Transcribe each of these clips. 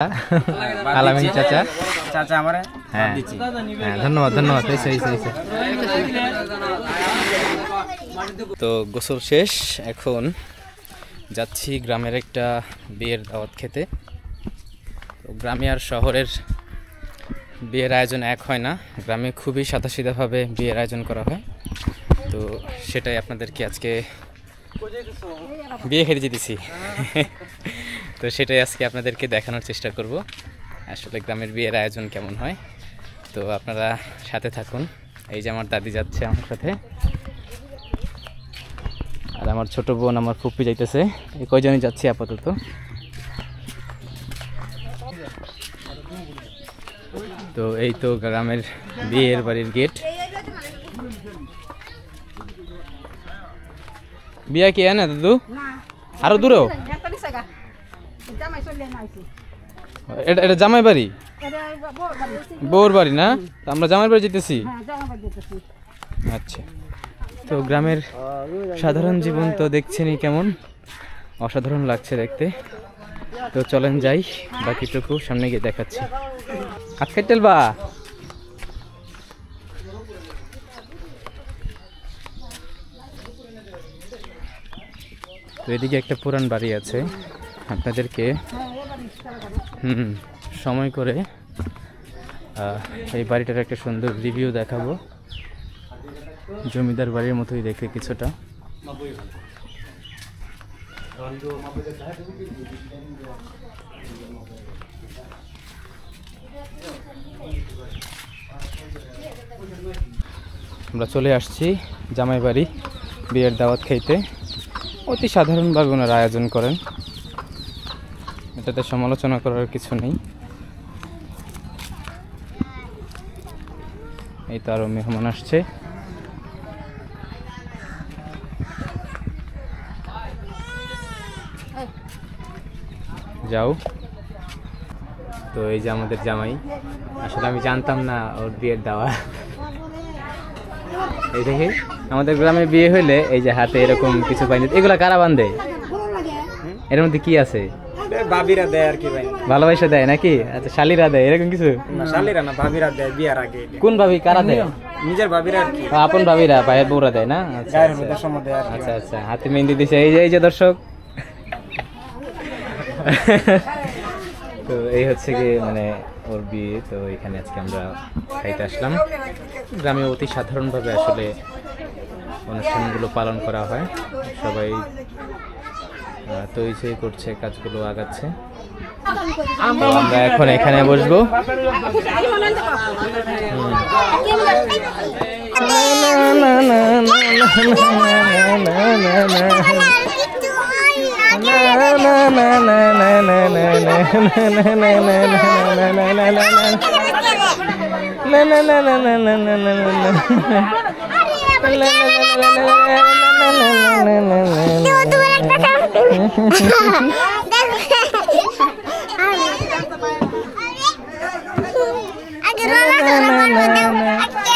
আলামিন চাচা চাচা আমারে হ্যাঁ হ্যাঁ ধন্যবাদ ধন্যবাদ। তো গোসল শেষ, এখন যাচ্ছি গ্রামের একটা বিয়ের দাওয়াত খেতে। তো গ্রামে আর শহরের বিয়ের আয়োজন এক হয় না, গ্রামে খুবই সাদাসিধাভাবে বিয়ের আয়োজন করা হয়। তো সেটাই আপনাদেরকে আজকে বিয়ে খেতে যেতেছি তো সেটাই আজকে আপনাদেরকে দেখানোর চেষ্টা করব আসলে গ্রামের বিয়ের আয়োজন কেমন হয়। তো আপনারা সাথে থাকুন। এই যে আমার দাদি যাচ্ছে আমার সাথে, আর আমার ছোট বোন আমার ফুপি যাইতেছে। এই কয়জনই যাচ্ছি আপাতত। তো এই তো গ্রামের বিয়ের বাড়ির গেট। বিয়া কি না দাদু? আরো দূরেও? এটা জামাই বাড়ি, বউর বাড়ি না? আমরা জামাই বাড়ি যেতেছি। আচ্ছা, তো গ্রামের সাধারণ জীবন তো দেখছেনই কেমন অসাধারণ লাগছে দেখতে। তো চলেন যাই, বাকিটুকু সামনে গিয়ে দেখাচ্ছি। হাত খাইতেল বা তো এদিকে একটা পুরান বাড়ি আছে, আপনাদেরকে সময় করে এই বাড়িটার একটা সুন্দর রিভিউ দেখাবো। জমিদার বাড়ির মতোই দেখে কিছুটা। আমরা চলে আসছি জামাই বাড়ি বিয়ের দাওয়াত খাইতে। অতি সাধারণভাবে ওনারা আয়োজন করেন, এটাতে সমালোচনা করার কিছু নেই। এই তো আরো মেহমান আসছে। যাও। তো এই যে আমাদের জামাই, আসলে আমি জানতাম না ওর বিয়ের দাওয়া। এই দেখে আমাদের গ্রামে বিয়ে হইলে এই যে হাতে এরকম কিছু পাইনি। এগুলা কারা বান্ধে? এর মধ্যে কি আছে? ভাবিরা দেয় আর কি ভাই, ভালোবাসা দেয় নাকি? আচ্ছা, শালিরা দেয় এরকম কিছু? শালিরা না, ভাবিরা দেয় বিয়ার আগে। কোন ভাবি কারা দেয়? নিজের ভাবিরা আর কি, আপন ভাবিরা, ভাইয়ের বউরা দেয় না? আচ্ছা আচ্ছা আচ্ছা, হাতে মেহেন্দি দিছে। এই যে দর্শক, তো এই হচ্ছে কি মানে ওর বিয়ে। তো এখানে আজকে আমরা খাইতে আসলাম। গ্রামে অতি সাধারণভাবে আসলে অনুষ্ঠানগুলো পালন করা হয়, সবাই তৈরি করছে, কাজগুলো আগাচ্ছে। আমরা এখন এখানে বসবো।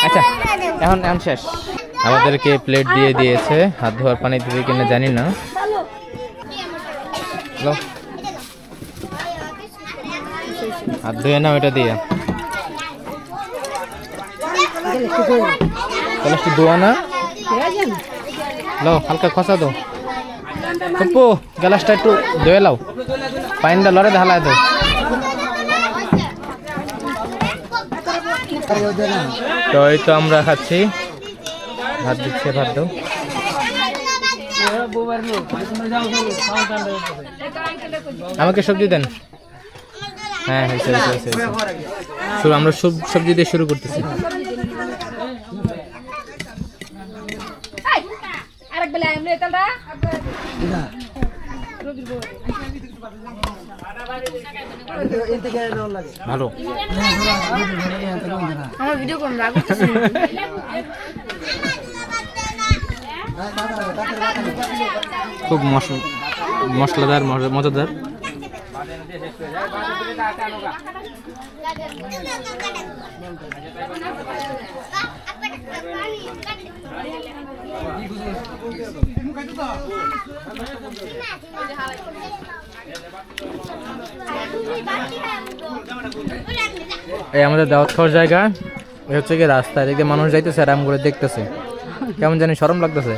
আচ্ছা, এখন শেষ। আমাদেরকে প্লেট দিয়ে দিয়েছে, হাত ধোয়ার পানি দিবে কিনা জানি না। হাত ধুয়ে না ওইটা দিয়ে একটু ধোয়া না। লো হালকা খসা দো কপ্পু, গ্লাসটা একটু ধুয়ে লাও, পাইনটা লড়ে ঢালায় দাও। তো এই তো আমরা খাচ্ছি, ভাত দিচ্ছে, ভাত দাও। আমাকে সবজি দেন। হ্যাঁ হয়েছে, আমরা সবজি দিয়ে শুরু করতেছি। ভালো খুব মশলাদার, মজাদার। এই আমাদের দাওয়াত খাওয়ার জায়গা, ওই হচ্ছে কি রাস্তা, এদিকে মানুষ যাইতেছে আর আম করে দেখতেছে, কেমন জানি শরম লাগতেছে।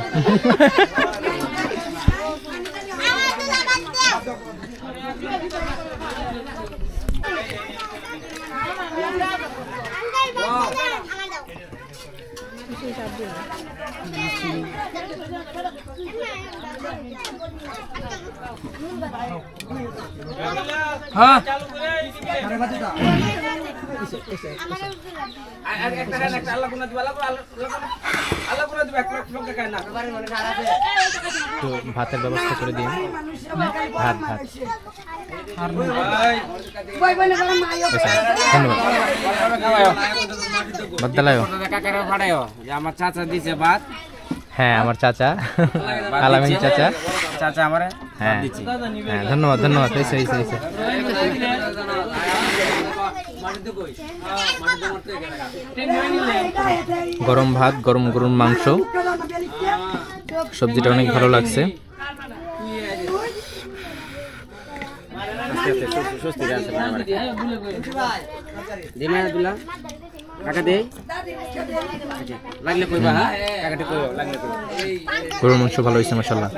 হ্যাঁ তো ভাতের ব্যবস্থা করে দিন, ভাত ভাত। আমার চাচা দিছে ভাত। হ্যাঁ আমার চাচা, আলামিন চাচা, চাচা আমার হ্যাঁ হ্যাঁ ধন্যবাদ ধন্যবাদ। গরম ভাত, গরম গরম মাংস, সবজিটা অনেক ভালো লাগছে। গরুর মাংস ভালো হয়েছে মাশাআল্লাহ।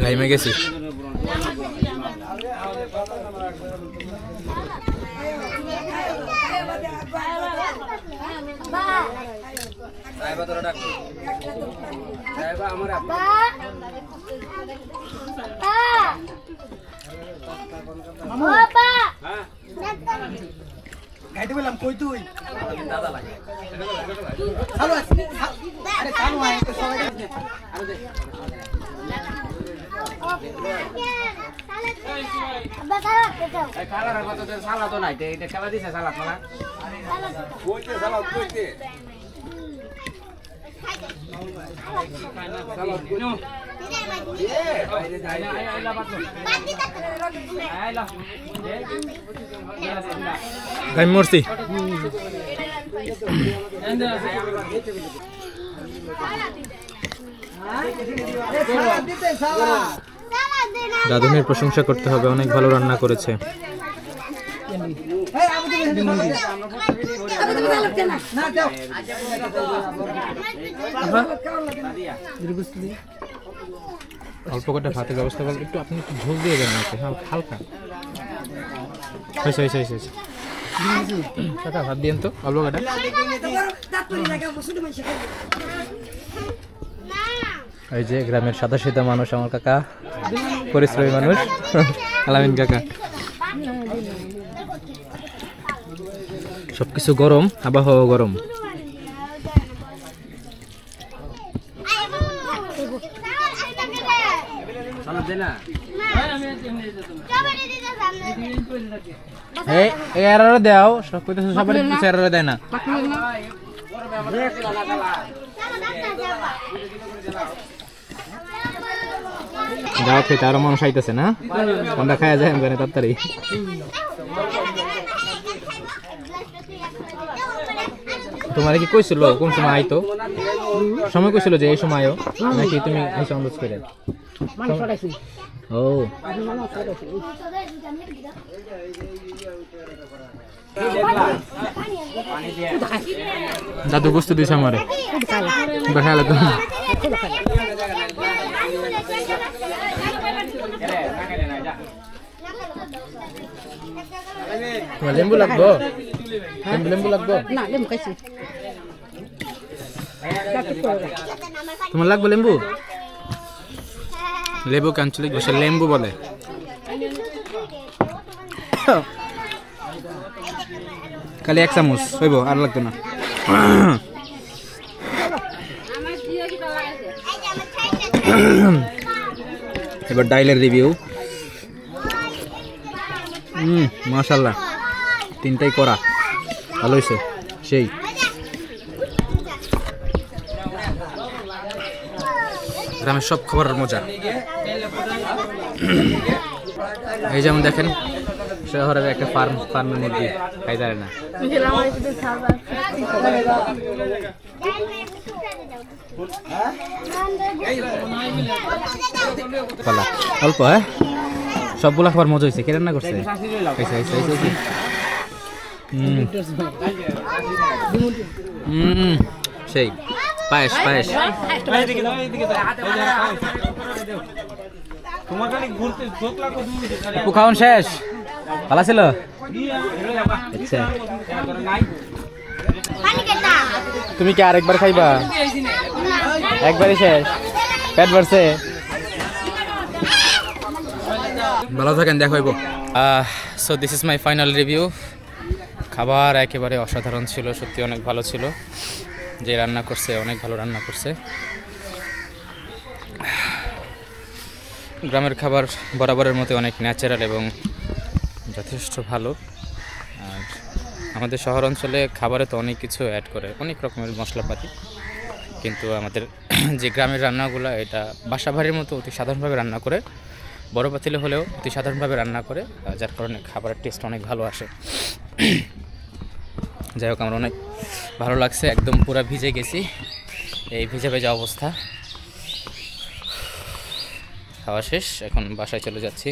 গাইমে গেছি। গাইতে বললাম কই তুই দাদা লাগে আরে কানু আয় তো সবাই কালার মতো সালাদ তো নাই, এটা খেলা দিছে সালাদ মালা কইতে সালাদ কইতে সালাদ নো গাইম মরছি। দাদুনের প্রশংসা করতে হবে, অনেক ভালো রান্না করেছে। অল্প কটা ভাতের ব্যবস্থা করলে একটু আপনি একটু ঝোল দিয়ে দেন আমাকে, হালকা হয়েছে হয়েছে হয়েছে। কাকা ভাত দিয়েন তো অল্প কটা। এই যে গ্রামের সাদা সিধা মানুষ আমার কাকা, পরিশ্রমী মানুষ আলামিন কাকা। সবকিছু গরম, আবহাওয়া গরম। দেও সব সবার দেয় না। দাওয়াত খেতে আরো মানুষ আইতেছে না, ঠান্ডা খাওয়া যায় তাড়াতাড়ি। তোমার কি কইছিল কোন সময় আইতো? সময় কইছিল যে এই সময় নাকি তুমি আইসো আন্দাজ করে? ও দাদু বস্তু দিছে আমারে দেখালে তো। লেম্বু লাগবো? লেম্বু লাগবো না? লেম্বু খাইছি। তোমার লাগবে লেম্বু? লেবুকে আঞ্চলিক ভাষা লেম্বু বলে। খালি এক চামচ হইব, আর লাগতো না। এবার ডাইলের রিভিউ। মাশাআল্লাহ, তিনটাই করা ভালো হয়েছে, সেই গ্রামের সব খাবারের মজা। এই যেমন দেখেন শহরের একটা ফার্মের মুরগি খাই দাঁড়ে না। অল্প হ্যাঁ, সবগুলা খাবার মজা হয়েছে। কে রান্না করছে? সেই পায়েস পায়েস। খাওয়ান শেষ? ভালো ছিল? আচ্ছা, তুমি কি আরেকবার খাইবা? একবারই শেষ? পেট ভরছে? ভালো থাকেন, দেখা হইব। So this is my final review. খাবার একেবারে অসাধারণ ছিল, সত্যি অনেক ভালো ছিল। যে রান্না করছে অনেক ভালো রান্না করছে। গ্রামের খাবার বরাবরের মতো অনেক ন্যাচারাল এবং যথেষ্ট ভালো। আর আমাদের শহর অঞ্চলে খাবারে তো অনেক কিছু অ্যাড করে, অনেক রকমের মশলাপাতি, কিন্তু আমাদের যে গ্রামের রান্নাগুলো এটা বাসাবাড়ির মতো অতি সাধারণভাবে রান্না করে, বড় পাতিলে হলেও অতি সাধারণভাবে রান্না করে, যার কারণে খাবারের টেস্ট অনেক ভালো আসে। যাই হোক, আমার অনেক ভালো লাগছে, একদম পুরো ভিজে গেছি, এই ভিজে ভেজা অবস্থা। খাওয়া শেষ, এখন বাসায় চলে যাচ্ছি।